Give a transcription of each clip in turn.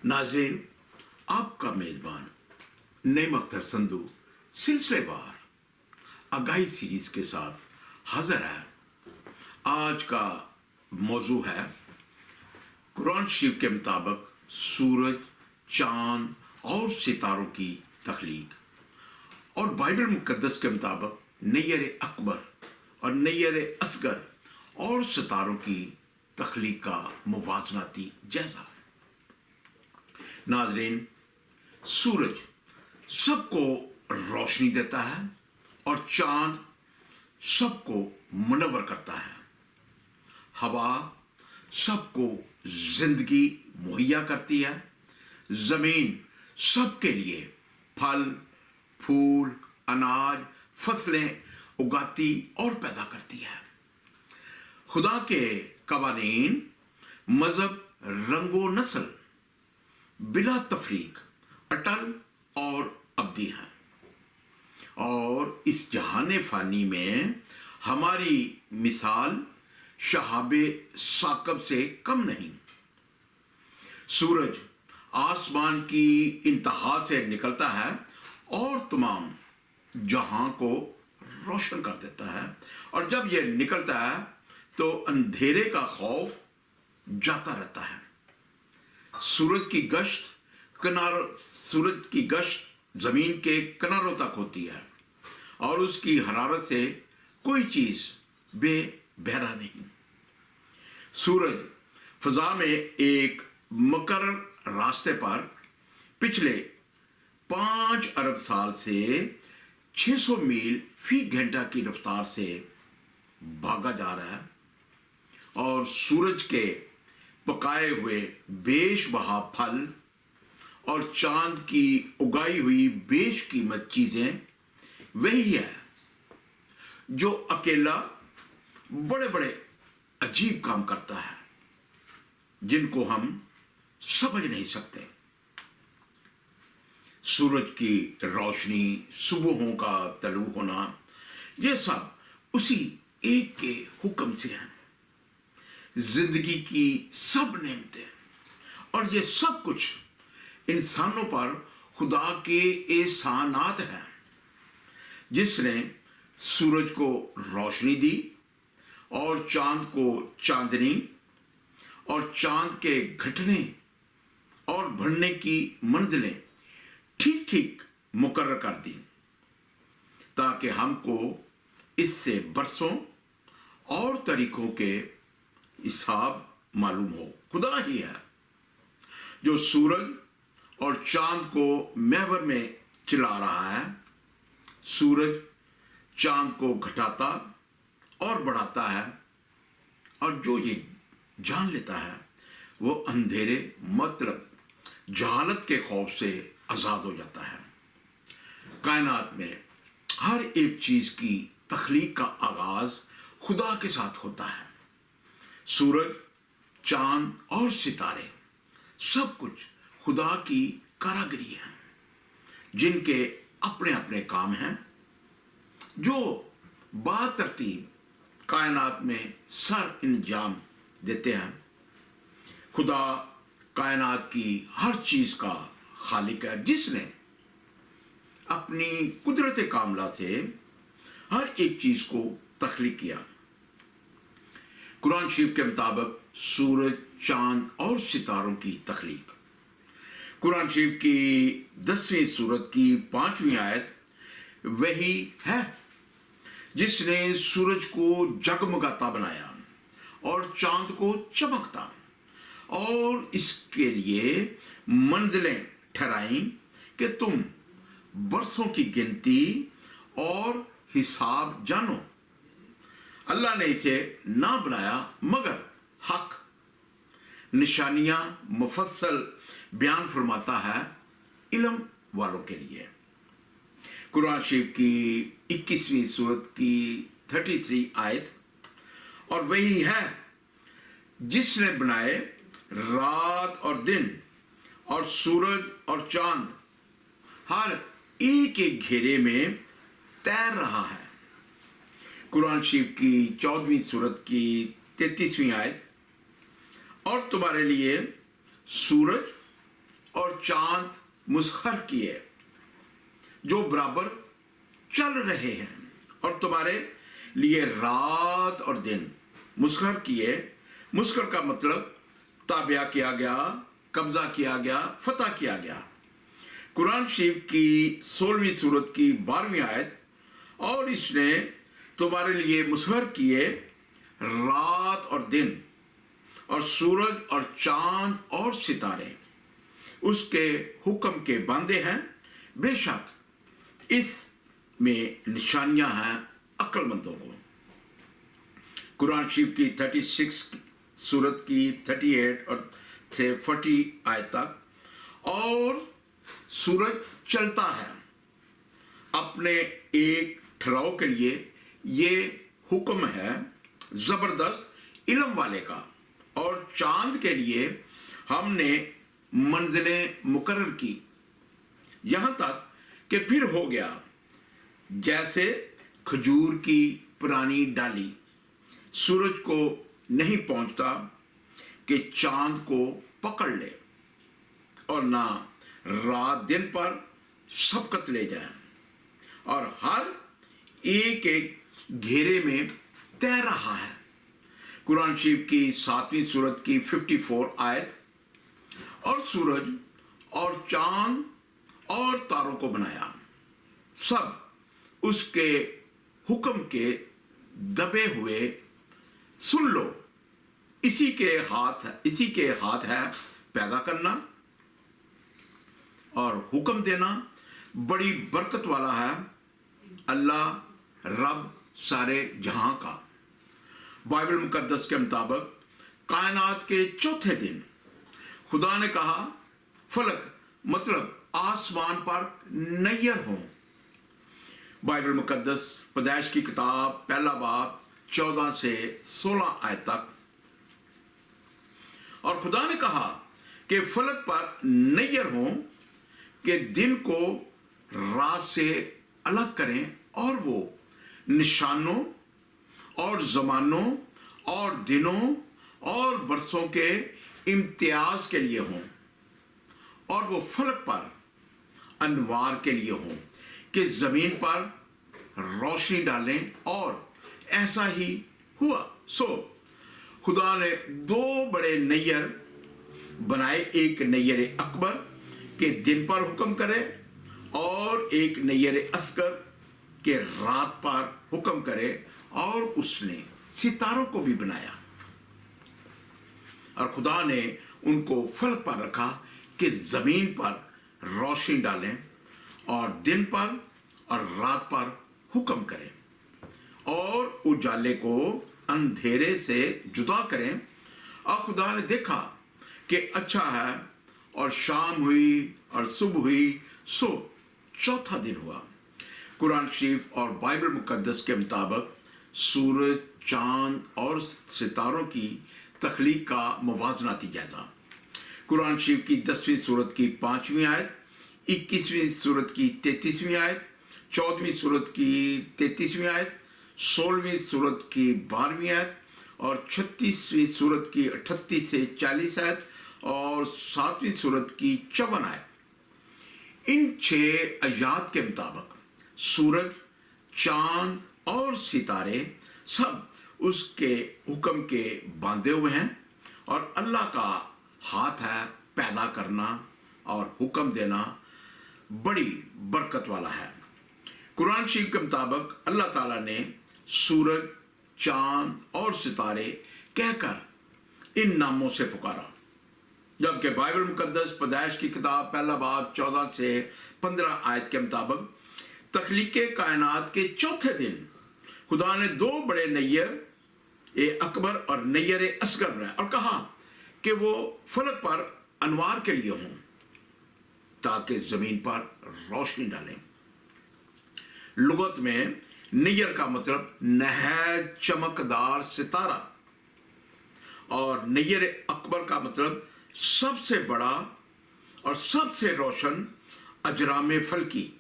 नाजरीन, आपका मेज़बान नईम अख्तर संधू सिलसिलेवार आगाही सीरीज के साथ हाजिर है। आज का मौजू है कुरान शरीफ के मुताबिक सूरज, चांद और सितारों की तख्लीक, और बाइबल मुकद्दस के मुताबिक नैयर अकबर और नैयर असगर और सितारों की तख्लीक का मुवाज़नाती जायजा। नाजरीन, सूरज सबको रोशनी देता है और चांद सबको मुनव्वर करता है। हवा सबको जिंदगी मुहैया करती है। जमीन सबके लिए फल, फूल, अनाज, फसलें उगाती और पैदा करती है। खुदा के कवानीन मजहब, रंगो नस्ल बिला तफरीक अटल और अब्दी हैं, और इस जहाने फानी में हमारी मिसाल शहाबे साकब से कम नहीं। सूरज आसमान की इंतहा से निकलता है और तमाम जहां को रोशन कर देता है, और जब यह निकलता है तो अंधेरे का खौफ जाता रहता है। सूरज की गश्त जमीन के किनारों तक होती है, और उसकी हरारत से कोई चीज बेबहरा नहीं। सूरज फजा में एक मुकर्रर रास्ते पर पिछले 5 अरब साल से 600 मील फी घंटा की रफ्तार से भागा जा रहा है, और सूरज के पकाए हुए बेशबहा फल और चांद की उगाई हुई बेशकीमत चीजें वही है जो अकेला बड़े बड़े अजीब काम करता है, जिनको हम समझ नहीं सकते। सूरज की रोशनी, सुबहों का तलू होना, यह सब उसी एक के हुक्म से है। जिंदगी की सब नेमतें और ये सब कुछ इंसानों पर खुदा के एहसानात हैं, जिसने सूरज को रोशनी दी और चांद को चांदनी और चांद के घटने और बढ़ने की मंजिलें ठीक ठीक मुकर्रर कर दी, ताकि हमको इससे बरसों और तरीकों के हिसाब मालूम हो। खुदा ही है जो सूरज और चांद को महवर में चला रहा है। सूरज चांद को घटाता और बढ़ाता है, और जो ये जान लेता है वो अंधेरे मतलब जहालत के खौफ से आजाद हो जाता है। कायनात में हर एक चीज की तख्लीक का आगाज खुदा के साथ होता है। सूरज, चांद और सितारे सब कुछ खुदा की कारागरी है, जिनके अपने अपने काम हैं, जो बातरतीब कायनात में सर इंजाम देते हैं। खुदा कायनात की हर चीज का खालिक है, जिसने अपनी कुदरत कामला से हर एक चीज को तख्लीक किया। कुरान शरीफ के मुताबिक सूरज, चांद और सितारों की तख्लीक, कुरान शरीफ की 10वीं सूरत की 5वीं आयत वही है जिसने सूरज को जगमगाता बनाया और चांद को चमकता, और इसके लिए मंजिलें ठहराई कि तुम बरसों की गिनती और हिसाब जानो। अल्लाह ने इसे ना बनाया मगर हक निशानियां मुफस्सल बयान फरमाता है इल्म वालों के लिए। कुरान शरीफ की 21वीं सूरत की 33 आयत, और वही है जिसने बनाए रात और दिन, और सूरज और चांद हर एक एक घेरे में तैर रहा है। कुरान शरीफ की 14वीं सूरत की 33वीं आयत, और तुम्हारे लिए सूरज और चांद मुसखर किए जो बराबर चल रहे हैं, और तुम्हारे लिए रात और दिन मुसखर किए। मुसखर का मतलब ताबिया किया गया, कब्जा किया गया, फतह किया गया। कुरान शरीफ की 16वीं सूरत की 12वीं आयत, और इसने तुम्हारे लिए मुसखर किए रात और दिन, और सूरज और चांद और सितारे उसके हुक्म के बांधे हैं। बेशक इसमें निशानियां हैं अक्लमंदों को। कुरान शरीफ की 36 सूरत की 38 और से 40 आयत तक। और सूरज चलता है अपने एक ठहराव के लिए। ये हुक्म है जबरदस्त इल्म वाले का। और चांद के लिए हमने मंजिलें मुकर्रर की, यहां तक कि फिर हो गया जैसे खजूर की पुरानी डाली। सूरज को नहीं पहुंचता कि चांद को पकड़ ले, और ना रात दिन पर सबकत ले जाए, और हर एक एक घेरे में तैर रहा है। कुरान शरीफ की 7वीं सूरत की 54 आयत। और सूरज और चांद और तारों को बनाया, सब उसके हुक्म के दबे हुए। सुन लो, इसी के हाथ है पैदा करना और हुक्म देना। बड़ी बरकत वाला है अल्लाह रब सारे जहां का। बाइबल मुकद्दस के मुताबिक कायनात के चौथे दिन खुदा ने कहा फलक मतलब आसमान पर नैयर हो। बाइबल मुकद्दस पैदाइश की किताब पहला बाब 14 से 16 आयत तक। और खुदा ने कहा कि फलक पर नैयर हो कि दिन को रात से अलग करें, और वो निशानों और जमानों और दिनों और बरसों के इम्तियाज के लिए हों, और वो फलक पर अनवार के लिए हों कि जमीन पर रोशनी डालें। और ऐसा ही हुआ। सो खुदा ने दो बड़े नैयर बनाए, एक नैयर अकबर के दिन पर हुक्म करे और एक नैयर असगर के रात पर हुक्म करे। और उसने सितारों को भी बनाया, और खुदा ने उनको फलक पर रखा कि जमीन पर रोशनी डालें और दिन पर और रात पर हुक्म करें, और उजाले को अंधेरे से जुदा करें। और खुदा ने देखा कि अच्छा है, और शाम हुई और सुबह हुई, सो चौथा दिन हुआ। कुरान शरीफ और बाइबल मुकद्दस के मुताबिक सूरज, चांद और सितारों की तख्लीक का मुवाज़नाती जायजा। कुरान शरीफ की 10वीं सूरत की 5वीं आयत, 21वीं सूरत की 33वीं आयत, 14वीं सूरत की 33वीं आयत, 16वीं सूरत की 12वीं आयत, और 36वीं सूरत की 38 से 40 आयत, और 7वीं सूरत की 54 आयत। इन 6 आयात के मुताबिक सूरज, चांद और सितारे सब उसके हुक्म के बांधे हुए हैं, और अल्लाह का हाथ है पैदा करना और हुक्म देना। बड़ी बरकत वाला है। कुरान शरीफ के मुताबिक अल्लाह ताला ने सूरज, चांद और सितारे कहकर इन नामों से पुकारा, जबकि बाइबल मुकद्दस पैदाइश की किताब पहला बाब 14 से 15 आयत के मुताबिक तख्लीके कायनात के चौथे दिन खुदा ने दो बड़े नैयर, ए अकबर और नैयर असगर बनाए, और कहा कि वो फलक पर अनवार के लिए हों ताकि जमीन पर रोशनी डालें। लुगत में नैयर का मतलब नहायत चमकदार सितारा, और नैयर अकबर का मतलब सबसे बड़ा और सबसे रोशन अजराम फलकी,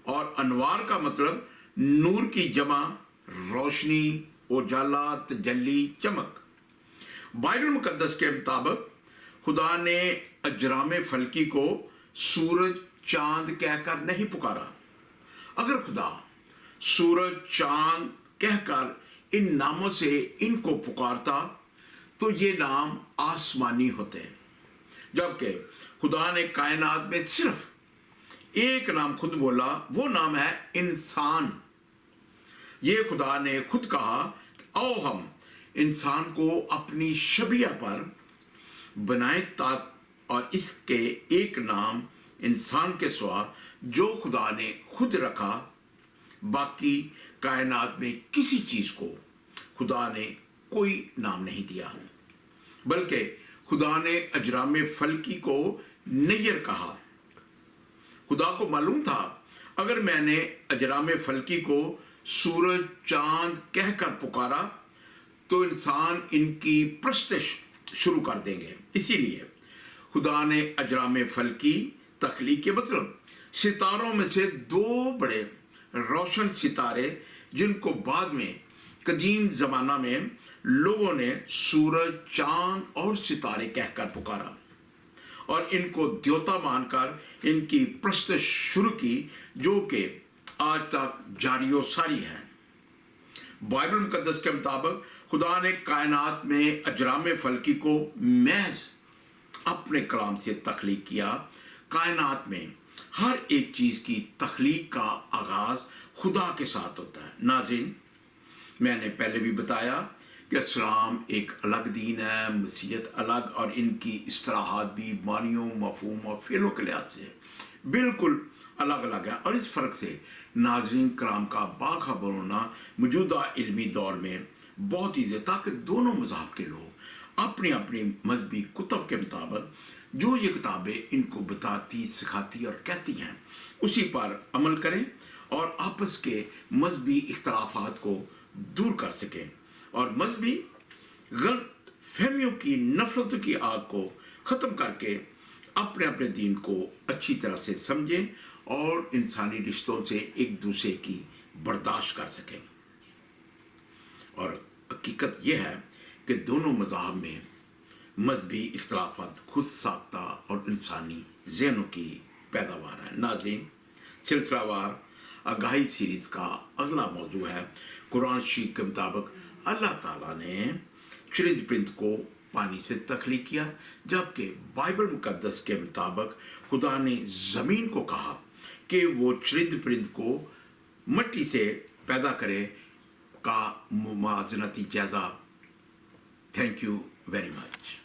और अनवार का मतलब नूर की जमा, रोशनी, उजाला, तजल्ली, चमक। बाइबल मुकद्दस के मुताबिक खुदा ने अजराम फलकी को सूरज चांद कहकर नहीं पुकारा। अगर खुदा सूरज चांद कहकर इन नामों से इनको पुकारता तो ये नाम आसमानी होते, जबकि खुदा ने कायनात में सिर्फ एक नाम खुद बोला, वो नाम है इंसान। ये खुदा ने खुद कहा कि आओ हम इंसान को अपनी शबिया पर बनाए और इसके एक नाम इंसान के सिवा जो खुदा ने खुद रखा, बाकी कायनात में किसी चीज को खुदा ने कोई नाम नहीं दिया, बल्कि खुदा ने अजराम फलकी को नैयर कहा। खुदा को मालूम था अगर मैंने अजराम फलकी को सूरज चांद कहकर पुकारा तो इंसान इनकी प्रस्तश शुरू कर देंगे। इसीलिए खुदा ने अजराम फलकी तख्लीक के मतलब सितारों में से दो बड़े रोशन सितारे, जिनको बाद में कदीम जमाना में लोगों ने सूरज चांद और सितारे कहकर पुकारा और इनको द्योता मानकर इनकी प्रस्तश शुरू की, जो कि आज तक जारी सारी है। बाइबल मुकद्दस के मुताबिक खुदा ने कायनात में अजराम फलकी को महज अपने कलाम से तख्लीक किया। कायनात में हर एक चीज की तख्लीक का आगाज खुदा के साथ होता है। नाज़रीन, मैंने पहले भी बताया कि इस्लाम एक अलग दीन है, मसीहत अलग, और इनकी इस्तिलाहात भी मानियों, मफहूम और फ़ेलों के लिहाज से बिल्कुल अलग अलग है। और इस फ़र्क से नाज़रीन कराम का बाखबर होना मौजूदा इल्मी दौर में बहुत ही ज़रूरी, ताकि दोनों मज़हब के लोग अपनी अपनी मजहबी कुतब के मुताबिक जो ये किताबें इनको बताती, सिखाती और कहती हैं उसी पर अमल करें और आपस के मजहबी इख्तलाफात को दूर कर सकें और मजहबी गलत फहमियों की, नफरतों की आग को ख़त्म करके अपने अपने दीन को अच्छी तरह से समझें और इंसानी रिश्तों से एक दूसरे की बर्दाश्त कर सकें। और हकीकत यह है कि दोनों मज़ाहब में मजहबी इख्तलाफात खुद साख्ता और इंसानी ज़हनों की पैदावार है। नाज़रीन, सिलसिलावार आगाही सीरीज़ का अगला मौजू है कुरान शरीफ के मुताबिक अल्लाह ताला ने चरिंद परिंद को पानी से तख्लीक किया, जबकि बाइबल मुकद्दस के मुताबिक खुदा ने ज़मीन को कहा कि वो चरिंद परिंद को मिट्टी से पैदा करे का मुवाज़नती जायज़ा। Thank you very much.